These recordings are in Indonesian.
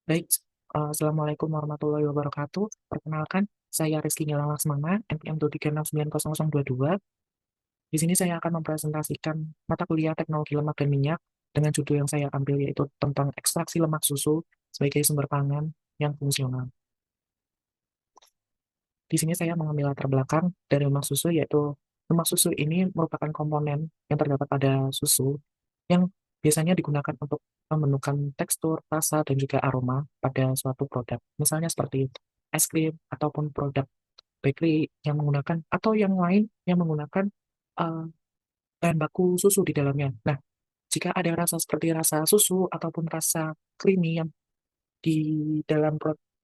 Baik, Assalamualaikum warahmatullahi wabarakatuh. Perkenalkan, saya Rizky Gilang Laksmana, NPM 2369022. Di sini saya akan mempresentasikan mata kuliah Teknologi Lemak dan Minyak dengan judul yang saya ambil yaitu tentang ekstraksi lemak susu sebagai sumber pangan yang fungsional. Di sini saya mengambil latar belakang dari lemak susu, yaitu lemak susu ini merupakan komponen yang terdapat pada susu yang biasanya digunakan untuk memenuhkan tekstur, rasa, dan juga aroma pada suatu produk. Misalnya seperti es krim ataupun produk bakery yang menggunakan atau yang lain yang menggunakan eh, bahan baku susu di dalamnya. Nah, jika ada rasa seperti rasa susu ataupun rasa creamy yang di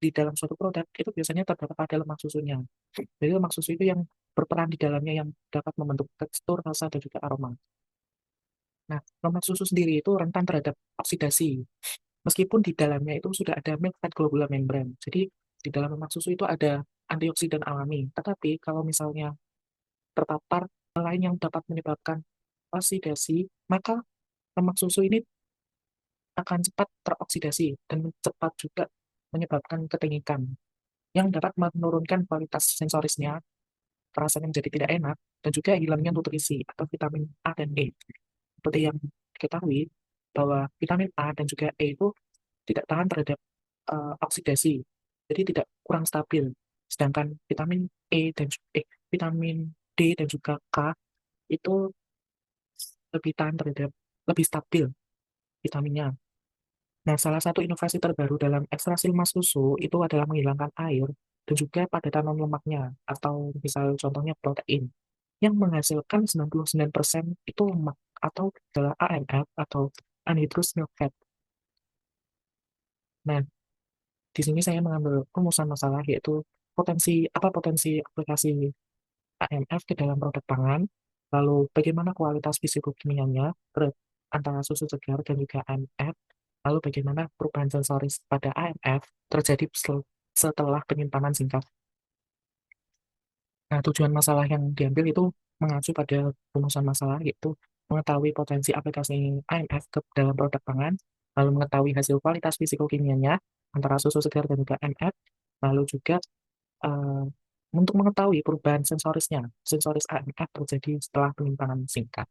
di dalam suatu produk itu biasanya terdapat pada lemak susunya. Jadi lemak susu itu yang berperan di dalamnya yang dapat membentuk tekstur, rasa, dan juga aroma. Nah, lemak susu sendiri itu rentan terhadap oksidasi. Meskipun di dalamnya itu sudah ada milk fat globular membrane. Jadi di dalam lemak susu itu ada antioksidan alami. Tetapi kalau misalnya terpapar hal lain yang dapat menyebabkan oksidasi, maka lemak susu ini akan cepat teroksidasi dan cepat juga menyebabkan ketengikan yang dapat menurunkan kualitas sensorisnya, rasanya menjadi tidak enak, dan juga hilangnya nutrisi atau vitamin A dan E. Seperti yang diketahui bahwa vitamin A dan juga E itu tidak tahan terhadap oksidasi, jadi tidak kurang stabil. Sedangkan vitamin D dan juga K itu lebih tahan terhadap lebih stabil vitaminnya. Nah, salah satu inovasi terbaru dalam ekstraksi lemak susu itu adalah menghilangkan air dan juga padatan lemaknya atau misal contohnya protein yang menghasilkan 99% itu lemak atau adalah AMF atau anhydrous milk fat. Nah, di sini saya mengambil rumusan masalah yaitu potensi aplikasi AMF ke dalam produk pangan, lalu bagaimana kualitas fisikokimianya antara susu segar dan juga AMF, lalu bagaimana perubahan sensoris pada AMF terjadi setelah penyimpanan singkat. Nah, tujuan masalah yang diambil itu mengacu pada rumusan masalah, yaitu mengetahui potensi aplikasi AMF ke dalam produk pangan, lalu mengetahui hasil kualitas fisikokimianya antara susu segar dan juga AMF, lalu juga eh, untuk mengetahui perubahan sensoris AMF terjadi setelah penyimpanan singkat.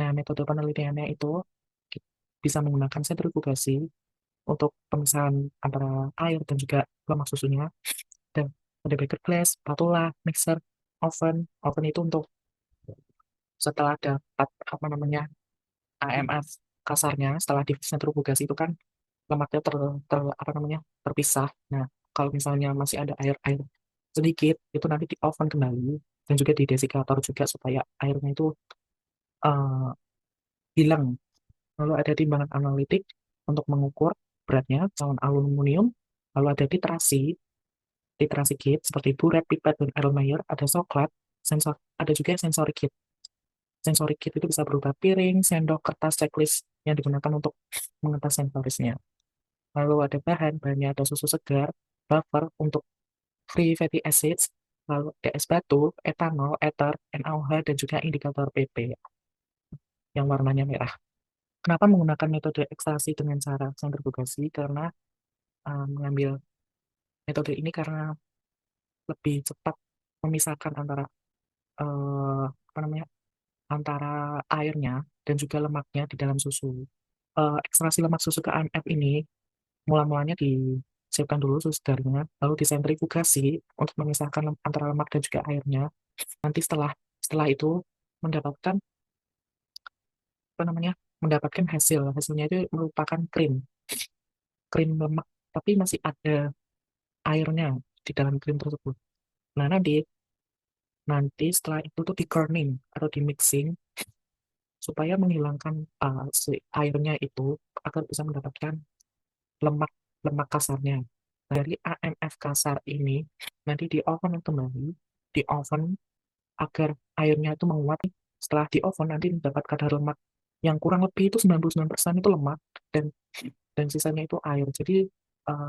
Nah, metode penelitiannya itu bisa menggunakan sentrifugasi untuk pemisahan antara air dan juga lemak susunya, dan ada beker glass, spatula, mixer, oven itu untuk setelah dapat apa namanya AMF kasarnya setelah disentrifugasi itu kan lemaknya apa namanya terpisah. Nah, kalau misalnya masih ada air-air sedikit itu nanti di oven kembali dan juga di desikator juga supaya airnya itu eh, hilang. Lalu ada timbangan analitik untuk mengukur beratnya, calon aluminium. Lalu ada literasi kit seperti buret, pipet, dan Erlenmeyer. Ada coklat, ada juga sensori kit. Sensori kit itu bisa berupa piring, sendok, kertas, checklist yang digunakan untuk mengetes sensorisnya. Lalu ada bahannya ada susu segar, buffer untuk free fatty acids, lalu ada es batu, etanol, ether, NaOH, dan juga indikator PP yang warnanya merah. Kenapa menggunakan metode ekstraksi dengan cara sentrifugasi? Karena mengambil metode ini karena lebih cepat memisahkan antara apa namanya antara airnya dan juga lemaknya di dalam susu. Ekstraksi lemak susu ke AMF ini mula-mulanya disiapkan dulu susu segarnya, lalu disentrifugasi untuk memisahkan antara lemak dan juga airnya. Nanti setelah setelah itu mendapatkan apa namanya mendapatkan hasilnya itu merupakan krim lemak, tapi masih ada airnya di dalam krim tersebut. Nah, nanti setelah itu tuh di kerning atau di mixing supaya menghilangkan si airnya itu agar bisa mendapatkan lemak lemak kasarnya. Nah, dari AMF kasar ini nanti di oven kembali, di oven agar airnya itu menguap. Setelah di oven nanti mendapat kadar lemak yang kurang lebih itu 99% itu lemak dan sisanya itu air. Jadi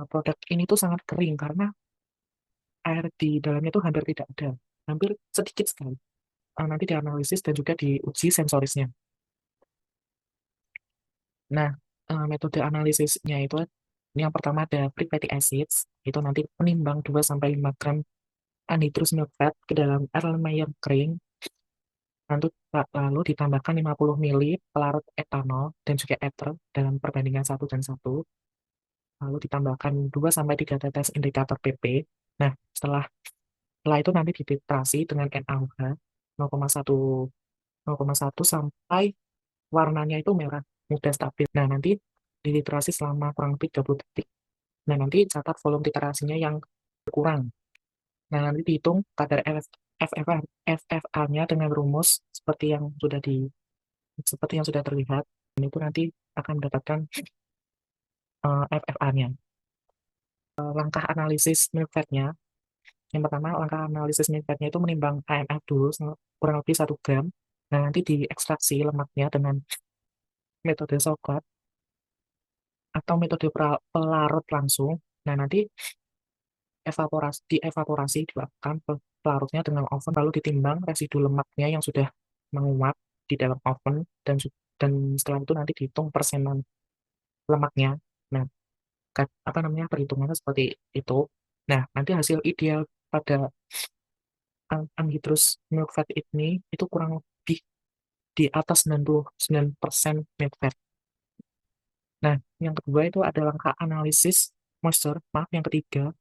produk ini tuh sangat kering karena air di dalamnya itu hampir tidak ada, hampir sedikit sekali. Nanti dianalisis dan juga diuji sensorisnya. Nah, metode analisisnya itu yang pertama ada free fatty acids, itu nanti menimbang 2 sampai 5 gram anhydrous milk fat ke dalam Erlenmeyer kering, lalu ditambahkan 50 ml pelarut etanol dan juga ether dalam perbandingan 1:1, lalu ditambahkan 2 sampai 3 tetes indikator PP. Nah, setelah itu nanti dititrasi dengan NaOH 0,1 0,1 sampai warnanya itu merah mudah stabil. Nah, nanti dititrasi selama kurang lebih 30 detik. Nah, nanti catat volume titrasinya yang berkurang. Nah, nanti dihitung kadar FFA-nya dengan rumus seperti yang sudah terlihat. Dan itu nanti akan mendapatkan FFA-nya. Langkah analisis milk fat-nya. Yang pertama, langkah analisis milk fat-nya itu menimbang AMF dulu kurang lebih 1 gram. Nah, nanti diekstraksi lemaknya dengan metode Socrates atau metode pelarut langsung. Nah, nanti dievaporasi dilakukan pelarutnya dengan oven, lalu ditimbang residu lemaknya yang sudah menguap di dalam oven, dan setelah itu nanti dihitung persenan lemaknya. Nah, apa namanya, perhitungannya seperti itu. Nah, nanti hasil ideal pada anhydrous milk fat ini itu kurang lebih di atas 99% milk fat. Nah, yang kedua itu ada langkah analisis moisture. Maaf, yang ketiga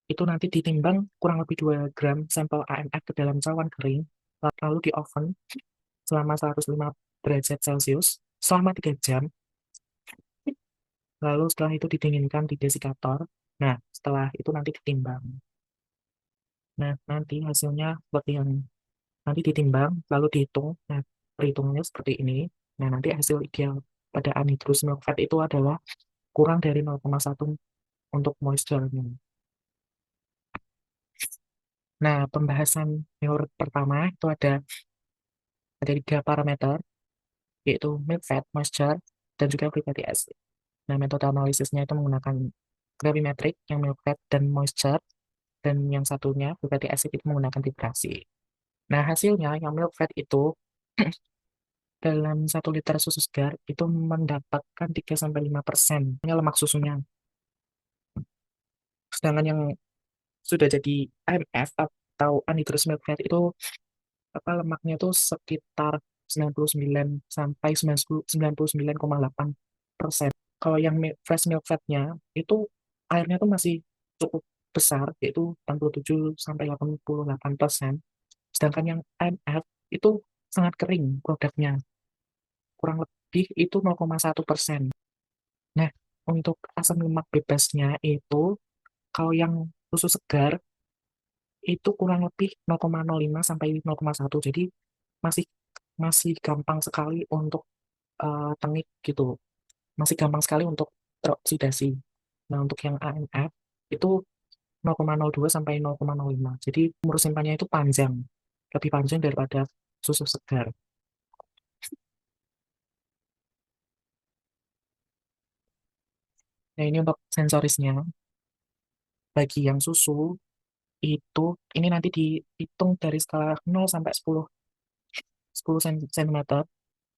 itu nanti ditimbang kurang lebih 2 gram sampel AMF ke dalam cawan kering, lalu di oven selama 105 derajat Celcius selama 3 jam, lalu setelah itu didinginkan di desikator. Nah, setelah itu nanti ditimbang. Nah, nanti hasilnya seperti yang nanti ditimbang, lalu dihitung. Nah, perhitungannya seperti ini. Nah, nanti hasil ideal pada anhydrous milk fat itu adalah kurang dari 0,1 untuk moisture-nya. Nah, pembahasan teori pertama itu ada 3 parameter, yaitu milk fat, moisture, dan juga free fatty acid. Nah, metode analisisnya itu menggunakan gravimetric yang milk fat dan moisture, dan yang satunya free fatty acid itu menggunakan titrasi. Nah, hasilnya yang milk fat itu dalam 1 liter susu segar itu mendapatkan 3-5% lemak susunya. Sedangkan yang sudah jadi AMF atau anhydrous milk fat itu apa, lemaknya itu sekitar 99 sampai 99,8%. Kalau yang fresh milk fatnya itu airnya tuh masih cukup besar, yaitu 87 sampai 88%. Sedangkan yang AMF itu sangat kering produknya, kurang lebih itu 0,1%. Nah, untuk asam lemak bebasnya itu kalau yang susu segar itu kurang lebih 0,05 sampai 0,1. Jadi masih masih gampang sekali untuk tengik gitu. Masih gampang sekali untuk teroksidasi. Nah, untuk yang AMF itu 0,02 sampai 0,05. Jadi umur simpannya itu panjang, lebih panjang daripada susu segar. Nah, ini untuk sensorisnya. Bagi yang susu itu ini nanti dihitung dari skala 0 sampai 10 cm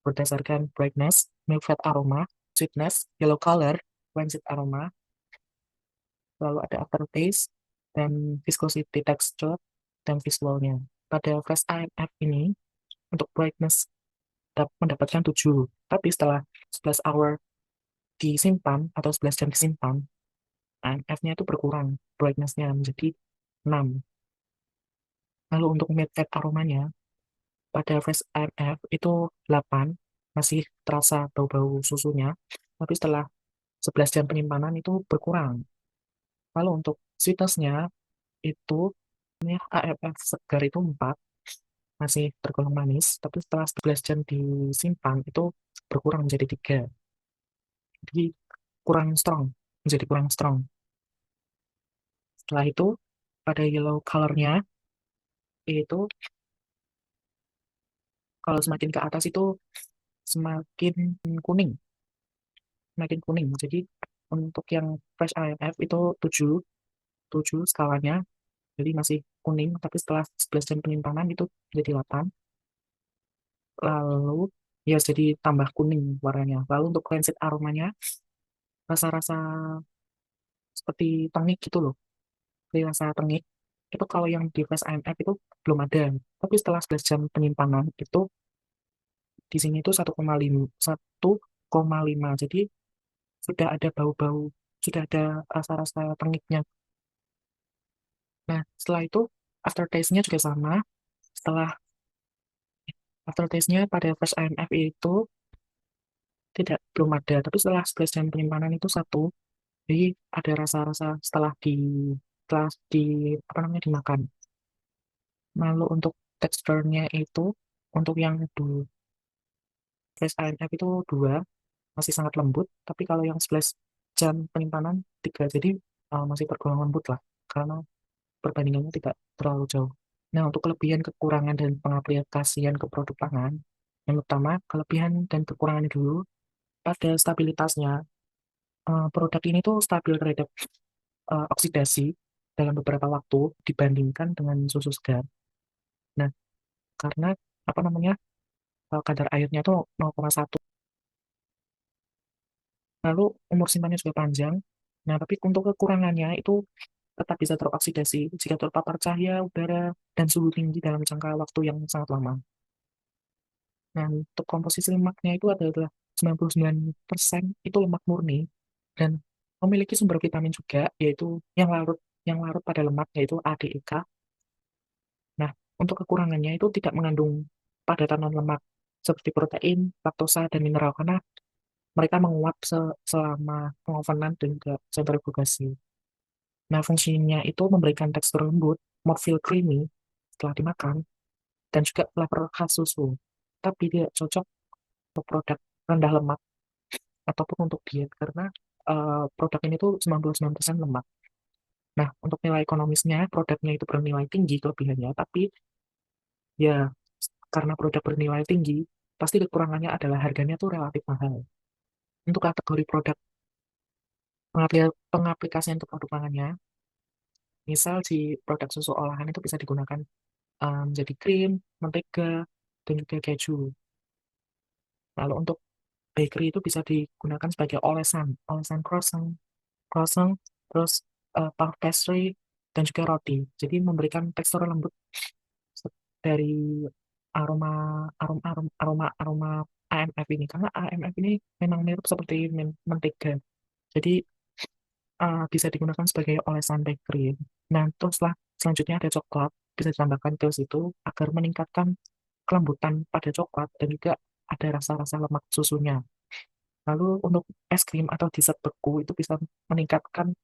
berdasarkan brightness, milk fat aroma, sweetness, yellow color, rancid aroma, lalu ada aftertaste, dan viscosity, texture, dan visualnya. Pada fresh AMF ini, untuk brightness mendapatkan 7, tapi setelah 11 hour disimpan atau 11 jam disimpan, AMF-nya itu berkurang, brightness-nya menjadi 6. Lalu untuk mid fat aromanya, pada fresh AMF itu 8, masih terasa bau-bau susunya, tapi setelah 11 jam penyimpanan itu berkurang. Lalu untuk sweetness-nya itu AMF segar itu 4, masih tergolong manis, tapi setelah 11 jam disimpan itu berkurang menjadi 3. Jadi kurang strong, menjadi kurang strong. Setelah itu pada yellow colornya itu kalau semakin ke atas itu semakin kuning, semakin kuning. Jadi untuk yang fresh AMF itu 7, 7 skalanya, jadi masih kuning, tapi setelah 11 jam penyimpanan itu jadi 8. Lalu Ya jadi tambah kuning warnanya. Lalu untuk cleansing aromanya, rasa-rasa seperti tonic gitu loh. Jadi rasa tonic itu kalau yang di Flash IMF itu belum ada. Tapi setelah 11 jam penyimpanan itu di sini itu 1,5. Jadi sudah ada bau-bau, sudah ada rasa-rasa tengiknya. Nah, setelah itu aftertaste-nya juga sama. Setelah aftertaste-nya pada Fresh IMF itu tidak belum ada, tapi setelah 11 jam penyimpanan itu satu. Jadi ada rasa-rasa setelah di apa namanya dimakan. Lalu untuk teksturnya itu untuk yang di Fresh IMF itu dua masih sangat lembut, tapi kalau yang 11 jam penyimpanan tiga, jadi masih tergolong lembut lah karena perbandingannya tidak terlalu jauh. Nah, untuk kelebihan, kekurangan, dan pengaplikasian ke produk pangan, yang utama, kelebihan dan kekurangannya dulu, pada stabilitasnya, produk ini tuh stabil terhadap oksidasi dalam beberapa waktu dibandingkan dengan susu segar. Nah, karena apa namanya, kadar airnya tuh 0,1, lalu umur simpannya juga panjang. Nah, tapi untuk kekurangannya itu tetap bisa teroksidasi jika terpapar cahaya, udara, dan suhu tinggi dalam jangka waktu yang sangat lama. Nah, untuk komposisi lemaknya itu adalah 99% itu lemak murni dan memiliki sumber vitamin juga, yaitu yang larut pada lemak, yaitu ADEK. Nah, untuk kekurangannya itu tidak mengandung padatan lemak seperti protein, laktosa, dan mineral karena mereka menguap selama pengovenan dan juga sentrifugasi. Nah, fungsinya itu memberikan tekstur lembut, mouthfeel creamy setelah dimakan, dan juga flavor khas susu. Tapi tidak cocok untuk produk rendah lemak ataupun untuk diet karena produk ini tuh 99% lemak. Nah, untuk nilai ekonomisnya, produknya itu bernilai tinggi kelebihannya, tapi ya karena produk bernilai tinggi, pasti kekurangannya adalah harganya tuh relatif mahal. Untuk kategori produk pengaplikasian untuk produk pangannya, misal di produk susu olahan itu bisa digunakan jadi krim, mentega, dan juga keju. Lalu untuk bakery itu bisa digunakan sebagai olesan, olesan croissant, croissant, terus puff pastry, dan juga roti. Jadi memberikan tekstur lembut dari aroma aroma aroma aroma aroma AMF ini. Karena AMF ini memang mirip seperti mentega. Jadi bisa digunakan sebagai olesan bakery. Nah, teruslah selanjutnya ada coklat. Bisa ditambahkan ke situ agar meningkatkan kelembutan pada coklat dan juga ada rasa-rasa lemak susunya. Lalu untuk es krim atau dessert beku itu bisa meningkatkan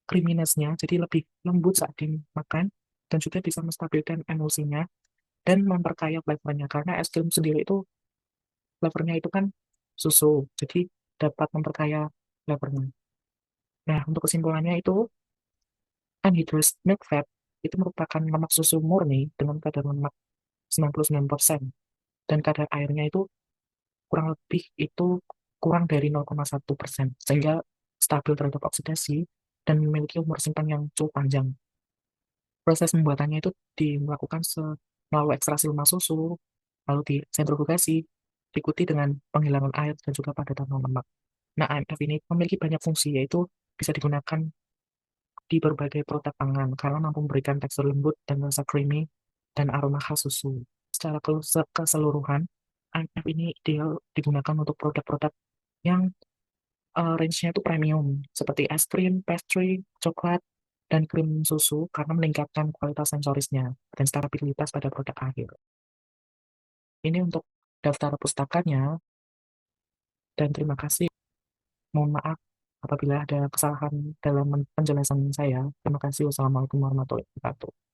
creaminess-nya, jadi lebih lembut saat dimakan, dan juga bisa menstabilkan emulsinya dan memperkaya flavornya. Karena es krim sendiri itu flavornya itu kan susu, jadi dapat memperkaya flavornya. Nah, untuk kesimpulannya itu, anhydrous milk fat itu merupakan lemak susu murni dengan kadar lemak 99% dan kadar airnya itu kurang lebih itu kurang dari 0,1%, sehingga stabil terhadap oksidasi dan memiliki umur simpan yang cukup panjang. Proses pembuatannya itu dilakukan melalui ekstraksi lemak susu, lalu disentrifugasi, diikuti dengan penghilangan air dan juga padatan lemak. Nah, AMF ini memiliki banyak fungsi, yaitu bisa digunakan di berbagai produk pangan karena mampu memberikan tekstur lembut dan rasa creamy dan aroma khas susu. Secara keseluruhan, AMF ini ideal digunakan untuk produk-produk yang range-nya itu premium, seperti es krim, pastry, coklat, dan krim susu karena meningkatkan kualitas sensorisnya dan stabilitas pada produk akhir. Ini untuk daftar pustakanya, dan terima kasih. Mohon maaf apabila ada kesalahan dalam penjelasan saya. Terima kasih. Wassalamualaikum warahmatullahi wabarakatuh.